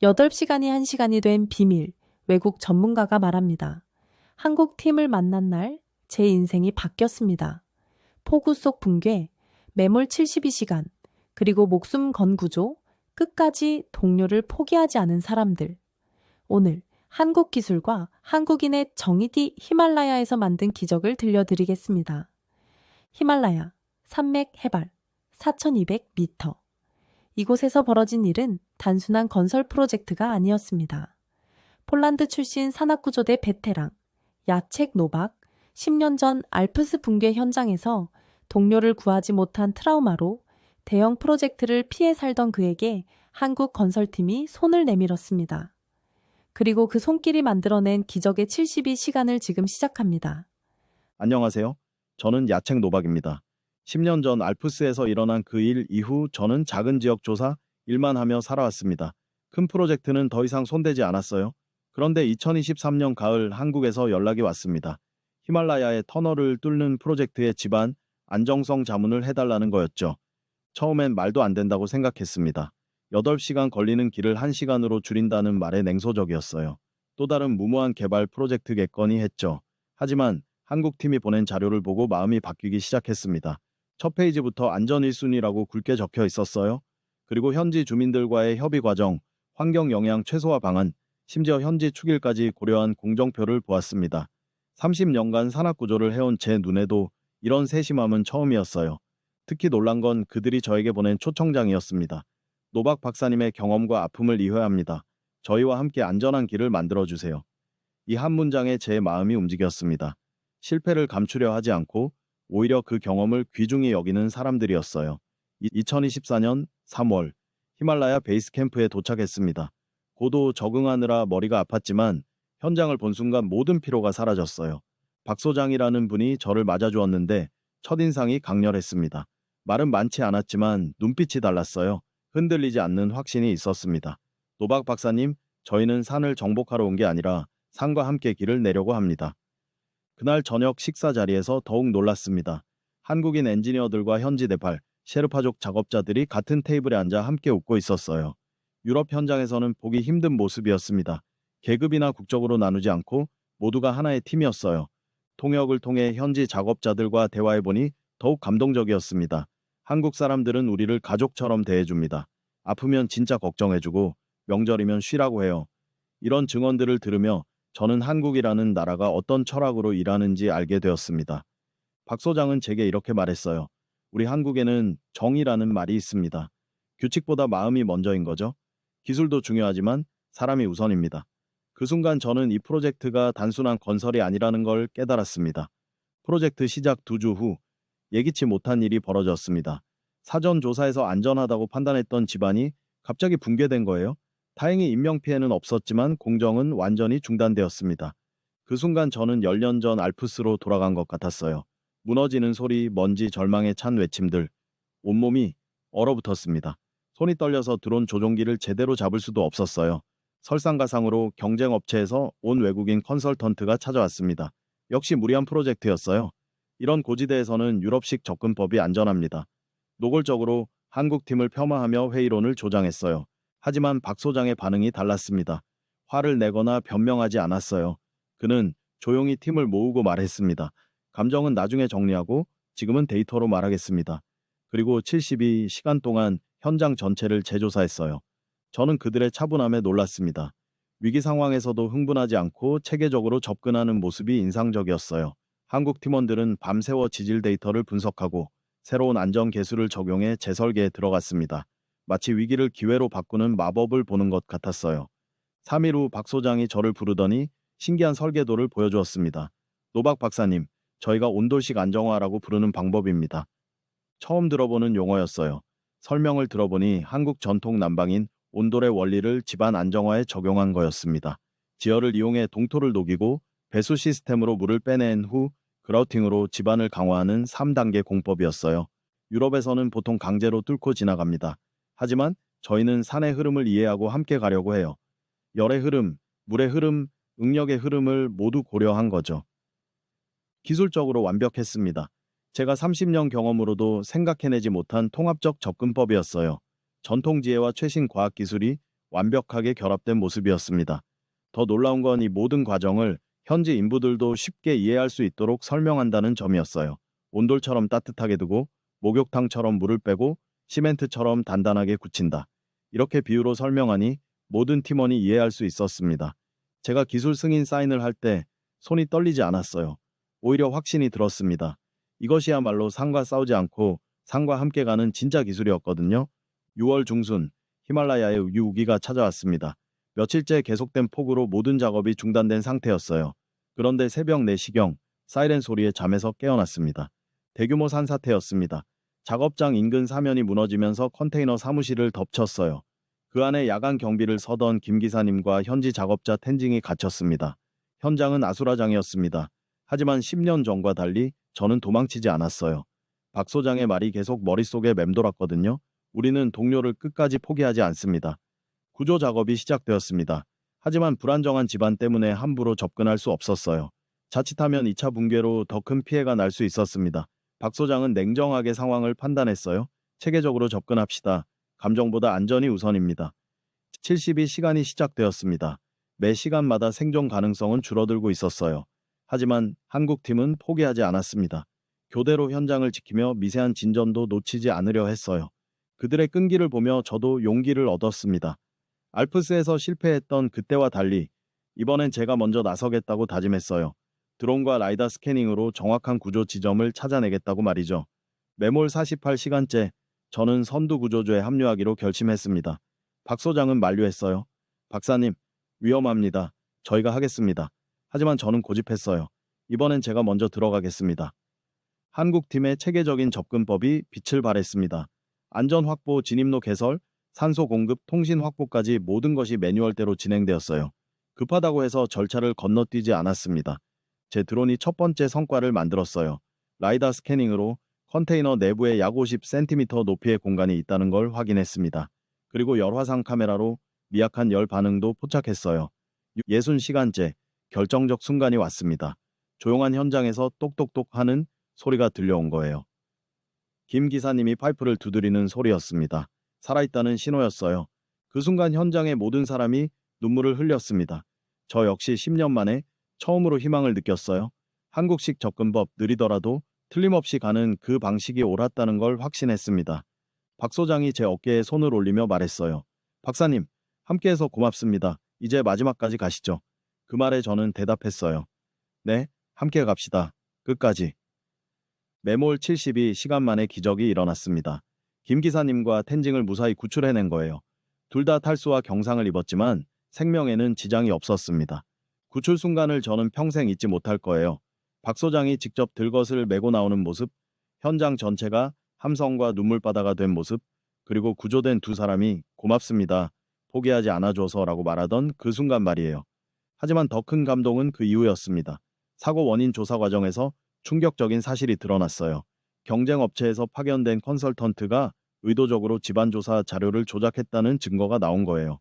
8시간이 1시간이 된 비밀, 외국 전문가가 말합니다. 한국 팀을 만난 날 제 인생이 바뀌었습니다. 폭우 속 붕괴, 매몰 72시간, 그리고 목숨 건 구조, 끝까지 동료를 포기하지 않은 사람들. 오늘 한국 기술과 한국인의 정의디 히말라야에서 만든 기적을 들려드리겠습니다. 히말라야, 산맥 해발 4200m. 이곳에서 벌어진 일은 단순한 건설 프로젝트가 아니었습니다. 폴란드 출신 산악구조대 베테랑, 야책 노박, 10년 전 알프스 붕괴 현장에서 동료를 구하지 못한 트라우마로 대형 프로젝트를 피해 살던 그에게 한국 건설팀이 손을 내밀었습니다. 그리고 그 손길이 만들어낸 기적의 72시간을 지금 시작합니다. 안녕하세요. 저는 야책 노박입니다. 10년 전 알프스에서 일어난 그 일 이후 저는 작은 지역 조사 일만 하며 살아왔습니다. 큰 프로젝트는 더 이상 손대지 않았어요. 그런데 2023년 가을 한국에서 연락이 왔습니다. 히말라야의 터널을 뚫는 프로젝트의 집안 안정성 자문을 해달라는 거였죠. 처음엔 말도 안 된다고 생각했습니다. 8시간 걸리는 길을 1시간으로 줄인다는 말에 냉소적이었어요. 또 다른 무모한 개발 프로젝트겠거니 했죠. 하지만 한국 팀이 보낸 자료를 보고 마음이 바뀌기 시작했습니다. 첫 페이지부터 안전 1순위라고 굵게 적혀 있었어요. 그리고 현지 주민들과의 협의 과정, 환경 영향 최소화 방안, 심지어 현지 축일까지 고려한 공정표를 보았습니다. 30년간 산악 구조를 해온 제 눈에도 이런 세심함은 처음이었어요. 특히 놀란 건 그들이 저에게 보낸 초청장이었습니다. 노박 박사님의 경험과 아픔을 이해합니다. 저희와 함께 안전한 길을 만들어주세요. 이 한 문장에 제 마음이 움직였습니다. 실패를 감추려 하지 않고 오히려 그 경험을 귀중히 여기는 사람들이었어요. 2024년 3월 히말라야 베이스 캠프에 도착했습니다. 고도 적응하느라 머리가 아팠지만 현장을 본 순간 모든 피로가 사라졌어요. 박 소장이라는 분이 저를 맞아주었는데 첫인상이 강렬했습니다. 말은 많지 않았지만 눈빛이 달랐어요. 흔들리지 않는 확신이 있었습니다. 노박 박사님, 저희는 산을 정복하러 온 게 아니라 산과 함께 길을 내려고 합니다. 그날 저녁 식사 자리에서 더욱 놀랐습니다. 한국인 엔지니어들과 현지 네팔, 셰르파족 작업자들이 같은 테이블에 앉아 함께 웃고 있었어요. 유럽 현장에서는 보기 힘든 모습이었습니다. 계급이나 국적으로 나누지 않고 모두가 하나의 팀이었어요. 통역을 통해 현지 작업자들과 대화해보니 더욱 감동적이었습니다. 한국 사람들은 우리를 가족처럼 대해줍니다. 아프면 진짜 걱정해주고 명절이면 쉬라고 해요. 이런 증언들을 들으며 저는 한국이라는 나라가 어떤 철학으로 일하는지 알게 되었습니다. 박 소장은 제게 이렇게 말했어요. 우리 한국에는 정의라는 말이 있습니다. 규칙보다 마음이 먼저인 거죠. 기술도 중요하지만 사람이 우선입니다. 그 순간 저는 이 프로젝트가 단순한 건설이 아니라는 걸 깨달았습니다. 프로젝트 시작 2주 후 예기치 못한 일이 벌어졌습니다. 사전 조사에서 안전하다고 판단했던 집안이 갑자기 붕괴된 거예요. 다행히 인명피해는 없었지만 공정은 완전히 중단되었습니다. 그 순간 저는 10년 전 알프스로 돌아간 것 같았어요. 무너지는 소리, 먼지, 절망에 찬 외침들. 온몸이 얼어붙었습니다. 손이 떨려서 드론 조종기를 제대로 잡을 수도 없었어요. 설상가상으로 경쟁업체에서 온 외국인 컨설턴트가 찾아왔습니다. 역시 무리한 프로젝트였어요. 이런 고지대에서는 유럽식 접근법이 안전합니다. 노골적으로 한국 팀을 폄하하며 회의론을 조장했어요. 하지만 박 소장의 반응이 달랐습니다. 화를 내거나 변명하지 않았어요. 그는 조용히 팀을 모으고 말했습니다. 감정은 나중에 정리하고 지금은 데이터로 말하겠습니다. 그리고 72시간 동안 현장 전체를 재조사했어요. 저는 그들의 차분함에 놀랐습니다. 위기 상황에서도 흥분하지 않고 체계적으로 접근하는 모습이 인상적이었어요. 한국 팀원들은 밤새워 지질 데이터를 분석하고 새로운 안전 개수를 적용해 재설계에 들어갔습니다. 마치 위기를 기회로 바꾸는 마법을 보는 것 같았어요. 3일 후 박 소장이 저를 부르더니 신기한 설계도를 보여주었습니다. 노박 박사님, 저희가 온돌식 안정화라고 부르는 방법입니다. 처음 들어보는 용어였어요. 설명을 들어보니 한국 전통 난방인 온돌의 원리를 집안 안정화에 적용한 거였습니다. 지열을 이용해 동토를 녹이고 배수 시스템으로 물을 빼낸 후 그라우팅으로 집안을 강화하는 3단계 공법이었어요. 유럽에서는 보통 강제로 뚫고 지나갑니다. 하지만 저희는 산의 흐름을 이해하고 함께 가려고 해요. 열의 흐름, 물의 흐름, 응력의 흐름을 모두 고려한 거죠. 기술적으로 완벽했습니다. 제가 30년 경험으로도 생각해내지 못한 통합적 접근법이었어요. 전통 지혜와 최신 과학 기술이 완벽하게 결합된 모습이었습니다. 더 놀라운 건 이 모든 과정을 현지 인부들도 쉽게 이해할 수 있도록 설명한다는 점이었어요. 온돌처럼 따뜻하게 두고 목욕탕처럼 물을 빼고 시멘트처럼 단단하게 굳힌다. 이렇게 비유로 설명하니 모든 팀원이 이해할 수 있었습니다. 제가 기술 승인 사인을 할 때 손이 떨리지 않았어요. 오히려 확신이 들었습니다. 이것이야말로 산과 싸우지 않고 산과 함께 가는 진짜 기술이었거든요. 6월 중순 히말라야의 우기가 찾아왔습니다. 며칠째 계속된 폭우로 모든 작업이 중단된 상태였어요. 그런데 새벽 4시경 사이렌 소리에 잠에서 깨어났습니다. 대규모 산사태였습니다. 작업장 인근 사면이 무너지면서 컨테이너 사무실을 덮쳤어요. 그 안에 야간 경비를 서던 김 기사님과 현지 작업자 텐징이 갇혔습니다. 현장은 아수라장이었습니다. 하지만 10년 전과 달리 저는 도망치지 않았어요. 박 소장의 말이 계속 머릿속에 맴돌았거든요. 우리는 동료를 끝까지 포기하지 않습니다. 구조 작업이 시작되었습니다. 하지만 불안정한 집안 때문에 함부로 접근할 수 없었어요. 자칫하면 2차 붕괴로 더 큰 피해가 날 수 있었습니다. 박 소장은 냉정하게 상황을 판단했어요. 체계적으로 접근합시다. 감정보다 안전이 우선입니다. 72시간이 시작되었습니다. 매 시간마다 생존 가능성은 줄어들고 있었어요. 하지만 한국팀은 포기하지 않았습니다. 교대로 현장을 지키며 미세한 진전도 놓치지 않으려 했어요. 그들의 끈기를 보며 저도 용기를 얻었습니다. 알프스에서 실패했던 그때와 달리 이번엔 제가 먼저 나서겠다고 다짐했어요. 드론과 라이다 스캐닝으로 정확한 구조 지점을 찾아내겠다고 말이죠. 매몰 48시간째 저는 선두 구조조에 합류하기로 결심했습니다. 박 소장은 만류했어요. 박사님, 위험합니다. 저희가 하겠습니다. 하지만 저는 고집했어요. 이번엔 제가 먼저 들어가겠습니다. 한국팀의 체계적인 접근법이 빛을 발했습니다. 안전 확보, 진입로 개설, 산소 공급, 통신 확보까지 모든 것이 매뉴얼대로 진행되었어요. 급하다고 해서 절차를 건너뛰지 않았습니다. 제 드론이 첫 번째 성과를 만들었어요. 라이다 스캐닝으로 컨테이너 내부에 약 50cm 높이의 공간이 있다는 걸 확인했습니다. 그리고 열화상 카메라로 미약한 열 반응도 포착했어요. 60시간째 결정적 순간이 왔습니다. 조용한 현장에서 똑똑똑 하는 소리가 들려온 거예요. 김 기사님이 파이프를 두드리는 소리였습니다. 살아있다는 신호였어요. 그 순간 현장의 모든 사람이 눈물을 흘렸습니다. 저 역시 10년 만에 처음으로 희망을 느꼈어요. 한국식 접근법 느리더라도 틀림없이 가는 그 방식이 옳았다는 걸 확신했습니다. 박 소장이 제 어깨에 손을 올리며 말했어요. 박사님, 함께해서 고맙습니다. 이제 마지막까지 가시죠. 그 말에 저는 대답했어요. 네, 함께 갑시다. 끝까지. 매몰 72시간 만에 기적이 일어났습니다. 김 기사님과 텐징을 무사히 구출해낸 거예요. 둘 다 탈수와 경상을 입었지만 생명에는 지장이 없었습니다. 구출 순간을 저는 평생 잊지 못할 거예요. 박 소장이 직접 들것을 메고 나오는 모습, 현장 전체가 함성과 눈물바다가 된 모습, 그리고 구조된 두 사람이 고맙습니다. 포기하지 않아줘서라고 말하던 그 순간 말이에요. 하지만 더 큰 감동은 그 이후였습니다. 사고 원인 조사 과정에서 충격적인 사실이 드러났어요. 경쟁업체에서 파견된 컨설턴트가 의도적으로 집안조사 자료를 조작했다는 증거가 나온 거예요.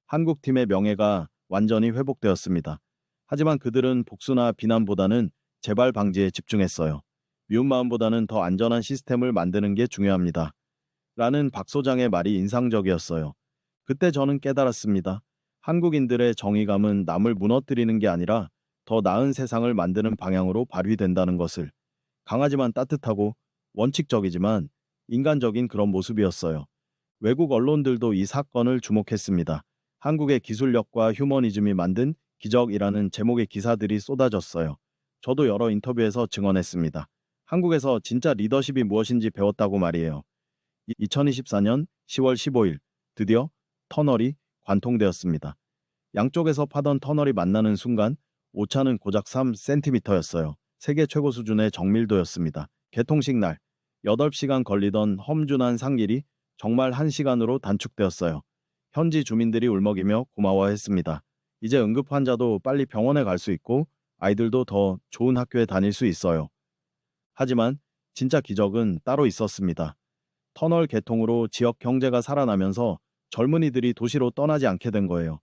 한국팀의 명예가 완전히 회복되었습니다. 하지만 그들은 복수나 비난보다는 재발 방지에 집중했어요. 미운 마음보다는 더 안전한 시스템을 만드는 게 중요합니다. 라는 박 소장의 말이 인상적이었어요. 그때 저는 깨달았습니다. 한국인들의 정의감은 남을 무너뜨리는 게 아니라 더 나은 세상을 만드는 방향으로 발휘된다는 것을. 강하지만 따뜻하고 원칙적이지만 인간적인 그런 모습이었어요. 외국 언론들도 이 사건을 주목했습니다. 한국의 기술력과 휴머니즘이 만든 기적이라는 제목의 기사들이 쏟아졌어요. 저도 여러 인터뷰에서 증언했습니다. 한국에서 진짜 리더십이 무엇인지 배웠다고 말이에요. 2024년 10월 15일 드디어 터널이 관통되었습니다. 양쪽에서 파던 터널이 만나는 순간 오차는 고작 3cm였어요. 세계 최고 수준의 정밀도였습니다. 개통식 날 8시간 걸리던 험준한 상길이 정말 1시간으로 단축되었어요. 현지 주민들이 울먹이며 고마워했습니다. 이제 응급 환자도 빨리 병원에 갈 수 있고 아이들도 더 좋은 학교에 다닐 수 있어요. 하지만 진짜 기적은 따로 있었습니다. 터널 개통으로 지역 경제가 살아나면서 젊은이들이 도시로 떠나지 않게 된 거예요.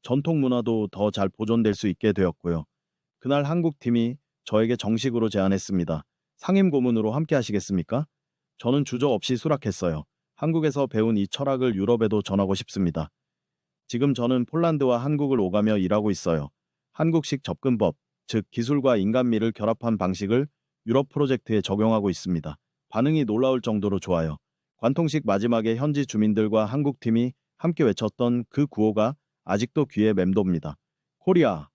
전통 문화도 더 잘 보존될 수 있게 되었고요. 그날 한국팀이 저에게 정식으로 제안했습니다. 상임 고문으로 함께 하시겠습니까? 저는 주저없이 수락했어요. 한국에서 배운 이 철학을 유럽에도 전하고 싶습니다. 지금 저는 폴란드와 한국을 오가며 일하고 있어요. 한국식 접근법, 즉 기술과 인간미를 결합한 방식을 유럽 프로젝트에 적용하고 있습니다. 반응이 놀라울 정도로 좋아요. 관통식 마지막에 현지 주민들과 한국 팀이 함께 외쳤던 그 구호가 아직도 귀에 맴돕니다. 코리아.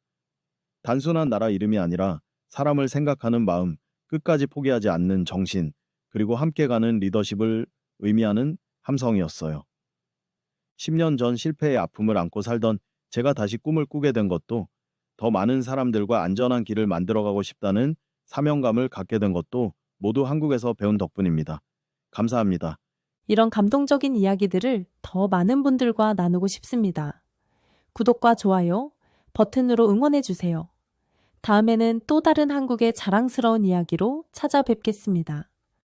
단순한 나라 이름이 아니라 사람을 생각하는 마음, 끝까지 포기하지 않는 정신, 그리고 함께 가는 리더십을 의미하는 함성이었어요. 10년 전 실패의 아픔을 안고 살던 제가 다시 꿈을 꾸게 된 것도, 더 많은 사람들과 안전한 길을 만들어가고 싶다는 사명감을 갖게 된 것도 모두 한국에서 배운 덕분입니다. 감사합니다. 이런 감동적인 이야기들을 더 많은 분들과 나누고 싶습니다. 구독과 좋아요 버튼으로 응원해주세요. 다음에는 또 다른 한국의 자랑스러운 이야기로 찾아뵙겠습니다.